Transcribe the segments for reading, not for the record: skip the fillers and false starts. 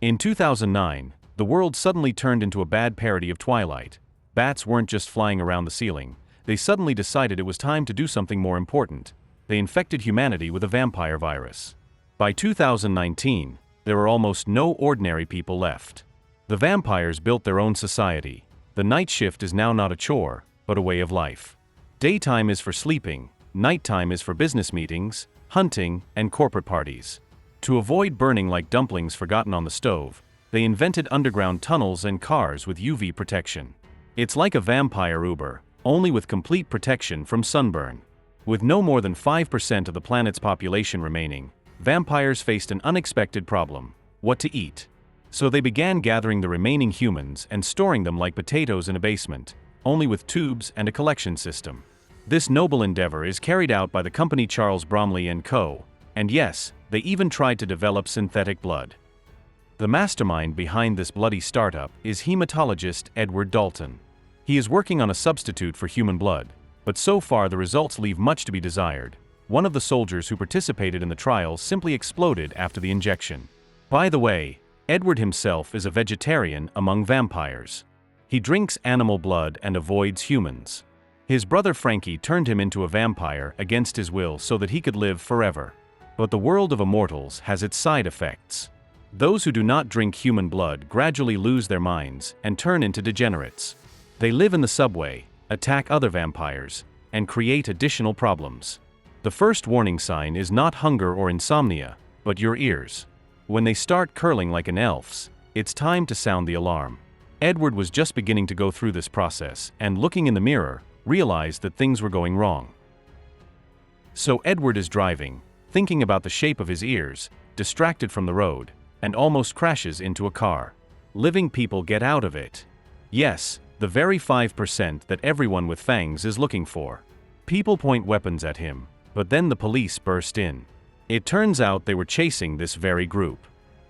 In 2009, the world suddenly turned into a bad parody of Twilight. Bats weren't just flying around the ceiling, they suddenly decided it was time to do something more important. They infected humanity with a vampire virus. By 2019, there were almost no ordinary people left. The vampires built their own society. The night shift is now not a chore, but a way of life. Daytime is for sleeping, nighttime is for business meetings, hunting, and corporate parties. To avoid burning like dumplings forgotten on the stove, they invented underground tunnels and cars with UV protection. It's like a vampire Uber, only with complete protection from sunburn. With no more than 5% of the planet's population remaining, vampires faced an unexpected problem: what to eat. So they began gathering the remaining humans and storing them like potatoes in a basement, only with tubes and a collection system. This noble endeavor is carried out by the company Charles Bromley & Co., and yes, they even tried to develop synthetic blood. The mastermind behind this bloody startup is hematologist Edward Dalton. He is working on a substitute for human blood, but so far the results leave much to be desired. One of the soldiers who participated in the trials simply exploded after the injection. By the way, Edward himself is a vegetarian among vampires. He drinks animal blood and avoids humans. His brother Frankie turned him into a vampire against his will so that he could live forever. But the world of immortals has its side effects. Those who do not drink human blood gradually lose their minds and turn into degenerates. They live in the subway, attack other vampires, and create additional problems. The first warning sign is not hunger or insomnia, but your ears. When they start curling like an elf's, it's time to sound the alarm. Edward was just beginning to go through this process and, looking in the mirror, realized that things were going wrong. So Edward is driving, thinking about the shape of his ears, distracted from the road, and almost crashes into a car. Living people get out of it. Yes, the very 5% that everyone with fangs is looking for. People point weapons at him, but then the police burst in. It turns out they were chasing this very group.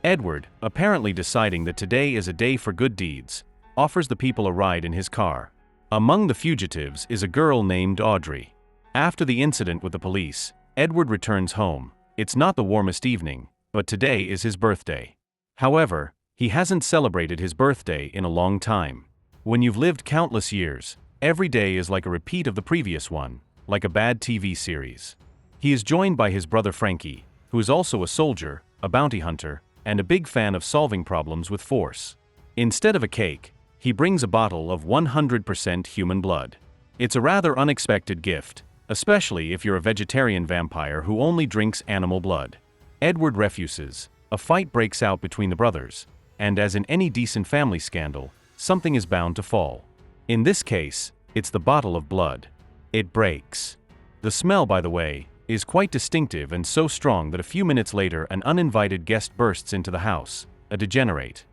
Edward, apparently deciding that today is a day for good deeds, offers the people a ride in his car. Among the fugitives is a girl named Audrey. After the incident with the police, Edward returns home. It's not the warmest evening, but today is his birthday. However, he hasn't celebrated his birthday in a long time. When you've lived countless years, every day is like a repeat of the previous one, like a bad TV series. He is joined by his brother Frankie, who is also a soldier, a bounty hunter, and a big fan of solving problems with force. Instead of a cake, he brings a bottle of 100% human blood. It's a rather unexpected gift, especially if you're a vegetarian vampire who only drinks animal blood. Edward refuses. A fight breaks out between the brothers, and as in any decent family scandal, something is bound to fall. In this case, it's the bottle of blood. It breaks. The smell, by the way, is quite distinctive and so strong that a few minutes later an uninvited guest bursts into the house, a degenerate.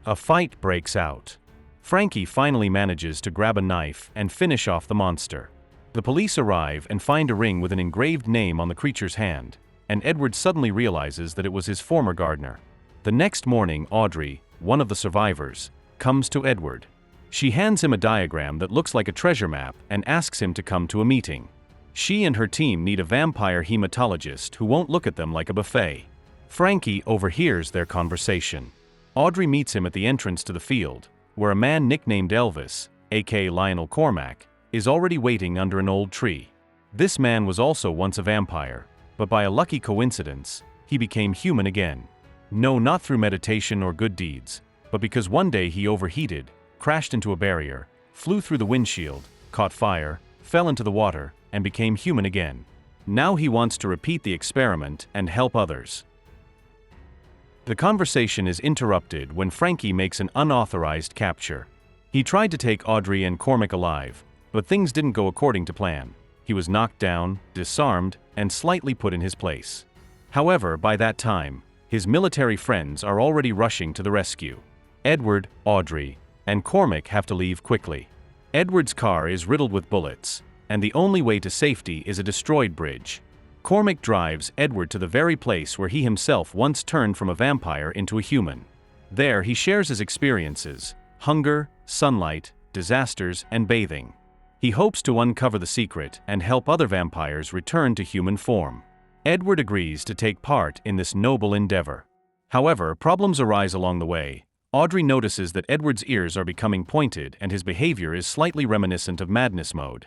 A fight breaks out. Frankie finally manages to grab a knife and finish off the monster. The police arrive and find a ring with an engraved name on the creature's hand, and Edward suddenly realizes that it was his former gardener. The next morning, Audrey, one of the survivors, comes to Edward. She hands him a diagram that looks like a treasure map and asks him to come to a meeting. She and her team need a vampire hematologist who won't look at them like a buffet. Frankie overhears their conversation. Audrey meets him at the entrance to the field, where a man nicknamed Elvis, aka Lionel Cormack, is already waiting under an old tree. This man was also once a vampire, but by a lucky coincidence, he became human again. No, not through meditation or good deeds, but because one day he overheated, crashed into a barrier, flew through the windshield, caught fire, fell into the water, and became human again. Now he wants to repeat the experiment and help others. The conversation is interrupted when Frankie makes an unauthorized capture. He tried to take Audrey and Cormac alive, but things didn't go according to plan. He was knocked down, disarmed, and slightly put in his place. However, by that time, his military friends are already rushing to the rescue. Edward, Audrey, and Cormac have to leave quickly. Edward's car is riddled with bullets, and the only way to safety is a destroyed bridge. Cormac drives Edward to the very place where he himself once turned from a vampire into a human. There he shares his experiences: hunger, sunlight, disasters, and bathing. He hopes to uncover the secret and help other vampires return to human form. Edward agrees to take part in this noble endeavor. However, problems arise along the way. Audrey notices that Edward's ears are becoming pointed and his behavior is slightly reminiscent of madness mode.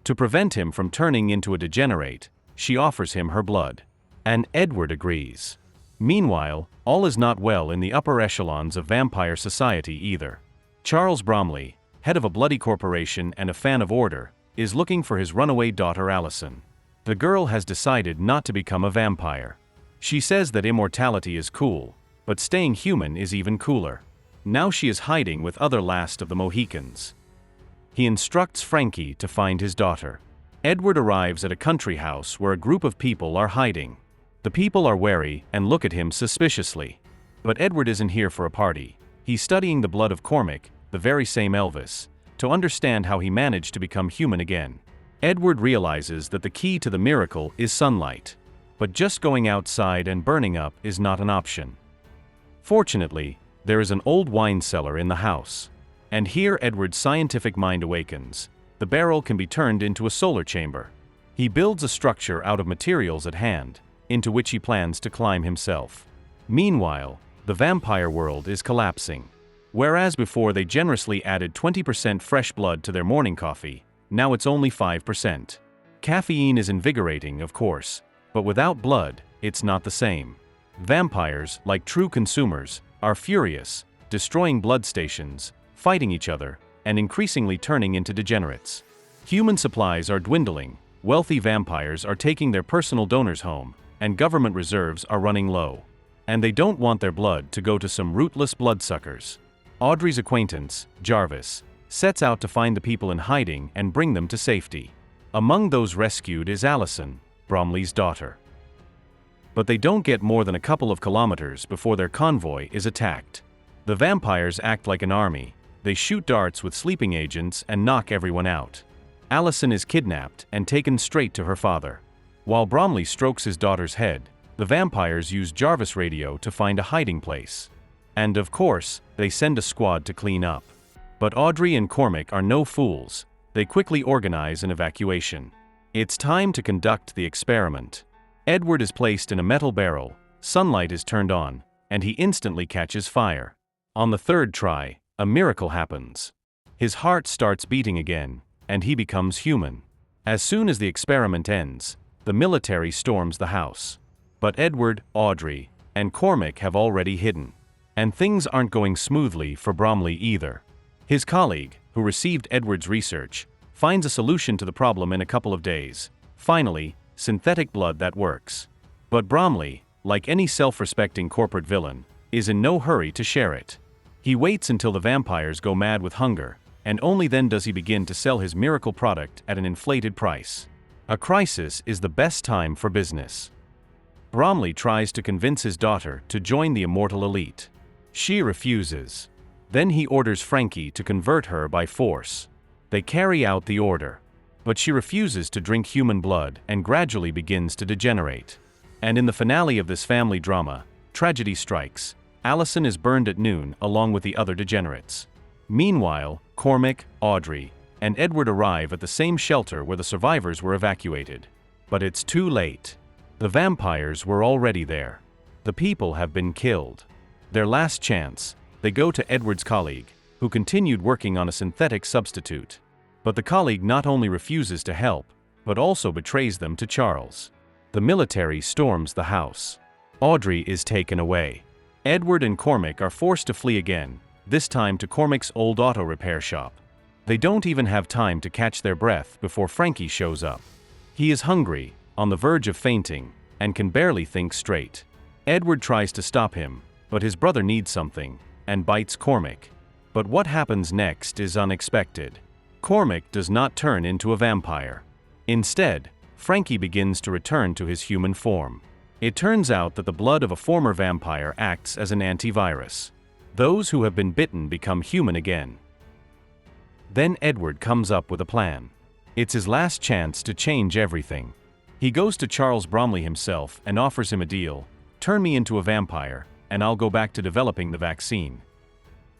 To prevent him from turning into a degenerate, she offers him her blood. And Edward agrees. Meanwhile, all is not well in the upper echelons of vampire society either. Charles Bromley, head of a bloody corporation and a fan of order, is looking for his runaway daughter Allison. The girl has decided not to become a vampire. She says that immortality is cool, but staying human is even cooler. Now she is hiding with other last of the Mohicans. He instructs Frankie to find his daughter. Edward arrives at a country house where a group of people are hiding. The people are wary and look at him suspiciously. But Edward isn't here for a party. He's studying the blood of Cormac, the very same Elvis, to understand how he managed to become human again. Edward realizes that the key to the miracle is sunlight. But just going outside and burning up is not an option. Fortunately, there is an old wine cellar in the house. And here Edward's scientific mind awakens. The barrel can be turned into a solar chamber. He builds a structure out of materials at hand, into which he plans to climb himself. Meanwhile, the vampire world is collapsing. Whereas before they generously added 20% fresh blood to their morning coffee, now it's only 5%. Caffeine is invigorating, of course, but without blood, it's not the same. Vampires, like true consumers, are furious, destroying blood stations, fighting each other, and increasingly turning into degenerates. Human supplies are dwindling, wealthy vampires are taking their personal donors home, and government reserves are running low. And they don't want their blood to go to some rootless bloodsuckers. Audrey's acquaintance, Jarvis, sets out to find the people in hiding and bring them to safety. Among those rescued is Allison, Bromley's daughter. But they don't get more than a couple of kilometers before their convoy is attacked. The vampires act like an army. They shoot darts with sleeping agents and knock everyone out. Allison is kidnapped and taken straight to her father. While Bromley strokes his daughter's head, the vampires use Jarvis radio to find a hiding place. And of course, they send a squad to clean up. But Audrey and Cormac are no fools. They quickly organize an evacuation. It's time to conduct the experiment. Edward is placed in a metal barrel, sunlight is turned on, and he instantly catches fire. On the third try, a miracle happens. His heart starts beating again, and he becomes human. As soon as the experiment ends, the military storms the house. But Edward, Audrey, and Cormac have already hidden. And things aren't going smoothly for Bromley either. His colleague, who received Edward's research, finds a solution to the problem in a couple of days. Finally, synthetic blood that works. But Bromley, like any self-respecting corporate villain, is in no hurry to share it. He waits until the vampires go mad with hunger, and only then does he begin to sell his miracle product at an inflated price. A crisis is the best time for business. Bromley tries to convince his daughter to join the immortal elite. She refuses. Then he orders Frankie to convert her by force. They carry out the order. But she refuses to drink human blood and gradually begins to degenerate. And in the finale of this family drama, tragedy strikes. Allison is burned at noon along with the other degenerates. Meanwhile, Cormac, Audrey, and Edward arrive at the same shelter where the survivors were evacuated. But it's too late. The vampires were already there. The people have been killed. Their last chance, they go to Edward's colleague, who continued working on a synthetic substitute. But the colleague not only refuses to help, but also betrays them to Charles. The military storms the house. Audrey is taken away. Edward and Cormac are forced to flee again, this time to Cormac's old auto repair shop. They don't even have time to catch their breath before Frankie shows up. He is hungry, on the verge of fainting, and can barely think straight. Edward tries to stop him, but his brother needs something, and bites Cormac. But what happens next is unexpected. Cormac does not turn into a vampire. Instead, Frankie begins to return to his human form. It turns out that the blood of a former vampire acts as an antivirus. Those who have been bitten become human again. Then Edward comes up with a plan. It's his last chance to change everything. He goes to Charles Bromley himself and offers him a deal. Turn me into a vampire, and I'll go back to developing the vaccine.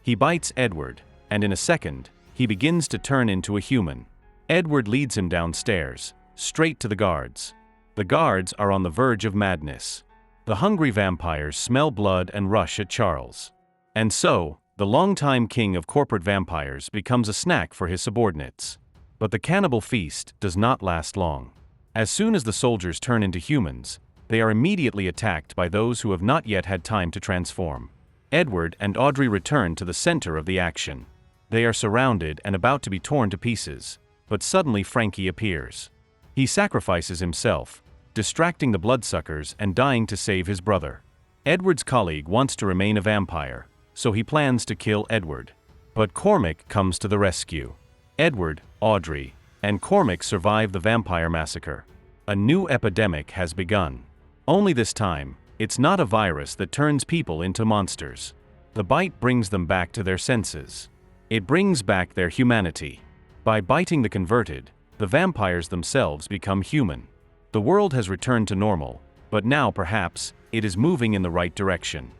He bites Edward, and in a second, he begins to turn into a human. Edward leads him downstairs, straight to the guards. The guards are on the verge of madness. The hungry vampires smell blood and rush at Charles. And so, the longtime king of corporate vampires becomes a snack for his subordinates. But the cannibal feast does not last long. As soon as the soldiers turn into humans, they are immediately attacked by those who have not yet had time to transform. Edward and Audrey return to the center of the action. They are surrounded and about to be torn to pieces, but suddenly Frankie appears. He sacrifices himself, distracting the bloodsuckers and dying to save his brother. Edward's colleague wants to remain a vampire, so he plans to kill Edward. But Cormac comes to the rescue. Edward, Audrey, and Cormac survive the vampire massacre. A new epidemic has begun. Only this time, it's not a virus that turns people into monsters. The bite brings them back to their senses. It brings back their humanity. By biting the converted, the vampires themselves become human. The world has returned to normal, but now perhaps, it is moving in the right direction.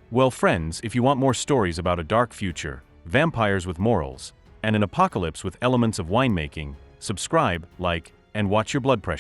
Well friends, if you want more stories about a dark future, vampires with morals, and an apocalypse with elements of winemaking, subscribe, like, and watch your blood pressure.